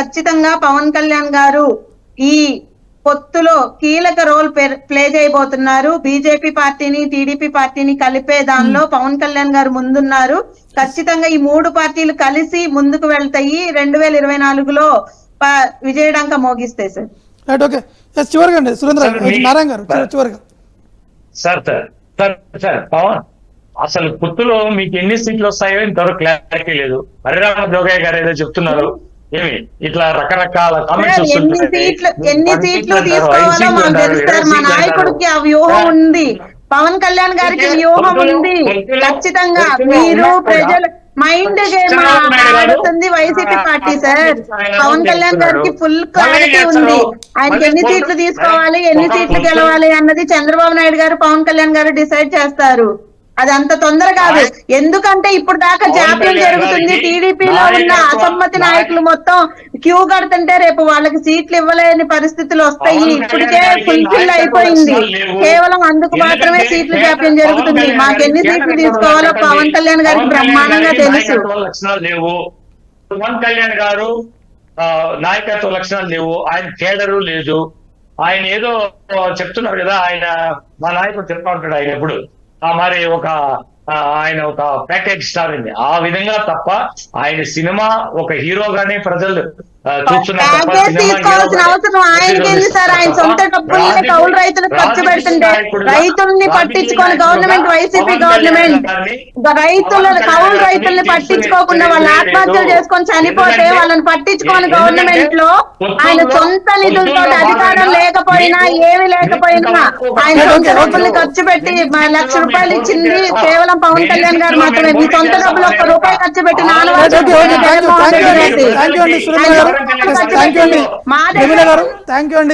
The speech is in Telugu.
ఖచ్చితంగా పవన్ కళ్యాణ్ గారు ఈ పొత్తులో కీలక రోల్ ప్లే చేయబోతున్నారు. బీజేపీ పార్టీని టీడీపీ పార్టీని కలిపే దానిలో పవన్ కళ్యాణ్ గారు ముందున్నారు. ఖచ్చితంగా ఈ మూడు పార్టీలు కలిసి ముందుకు వెళ్తాయి. 2024లో విజయడంక మోగిస్తాయి సార్. ఓకే చివరిగా అండి సురేంద్ర నారాయణ గారు చివరిగా. సార్ పవన్ అసలు పొత్తులో మీకు ఎన్ని సీట్లు వస్తాయో ఇంతవరకు క్లారిటీ లేదు. హరిరామ జోగయ్య గారు ఏదో చెప్తున్నారు, ఏమి ఇట్లా రకరకాల కామెంట్స్ ఎన్ని సీట్లు తీసుకోవాలో మాకు తెలుస్తారు. మా నాయకుడికి ఆ వ్యూహం ఉంది, పవన్ కళ్యాణ్ గారికి వ్యూహం ఉంది. ఖచ్చితంగా మీరు ప్రజలు మైండ్ గేమ్ ఆడుతుంది వైసీపీ పార్టీ సార్. పవన్ కళ్యాణ్ గారికి ఫుల్ క్లారిటీ ఉంది. ఆయనకి ఎన్ని సీట్లు తీసుకోవాలి, ఎన్ని సీట్లు గెలవాలి అన్నది చంద్రబాబు నాయుడు గారు పవన్ కళ్యాణ్ గారు డిసైడ్ చేస్తారు. అది అంత తొందర కాదు. ఎందుకంటే ఇప్పుడు దాకా జాప్యం జరుగుతుంది. టీడీపీలో ఉన్న అసమ్మతి నాయకులు మొత్తం క్యూ కడుతుంటే రేపు వాళ్ళకి సీట్లు ఇవ్వలేని పరిస్థితులు వస్తాయి. ఇప్పటికే ఫుల్ఫిల్ అయిపోయింది. కేవలం అందుకు మాత్రమే సీట్లు జాప్యం జరుగుతుంది. మాకు ఎన్ని సీట్లు తీసుకోవాలో పవన్ కళ్యాణ్ గారికి బ్రహ్మాండంగా తెలుసు. లక్షణాలు లేవు పవన్ కళ్యాణ్ గారు, నాయకత్వ లక్షణాలు లేవు, ఆయన కేడరు లేదు. ఆయన ఏదో చెప్తున్నారు కదా, ఆయన మా నాయకుడు చెప్తా ఉంటాడు ఆయన ఎప్పుడు మరి ఆయన ఒక ప్యాకేజ్ స్టార్ అండి. ఆ విధంగా తప్ప ఆయన సినిమా ఒక హీరోగానే ప్రజలు తీసుకోవాల్సిన అవసరం ఆయనకేంది సార్? ఆయన సొంత డబ్బుల్ని కౌలు రైతులకు ఖర్చు పెడుతుంటే రైతుల్ని పట్టించుకొని గవర్నమెంట్, వైసీపీ గవర్నమెంట్ కౌలు రైతుల్ని పట్టించుకోకుండా వాళ్ళు ఆత్మహత్యలు చేసుకొని చనిపోతే వాళ్ళని పట్టించుకొని గవర్నమెంట్ లో ఆయన సొంత నిధులతో అధికారం లేకపోయినా ఏమి లేకపోయినా ఆయన సొంత డబ్బుల్ని ఖర్చు పెట్టి ₹1,00,000 ఇచ్చింది కేవలం పవన్ కళ్యాణ్ గారు మాత్రమే. మీ సొంత డబ్బులు ₹1 ఖర్చు పెట్టి థ్యాంక్ యూ అండి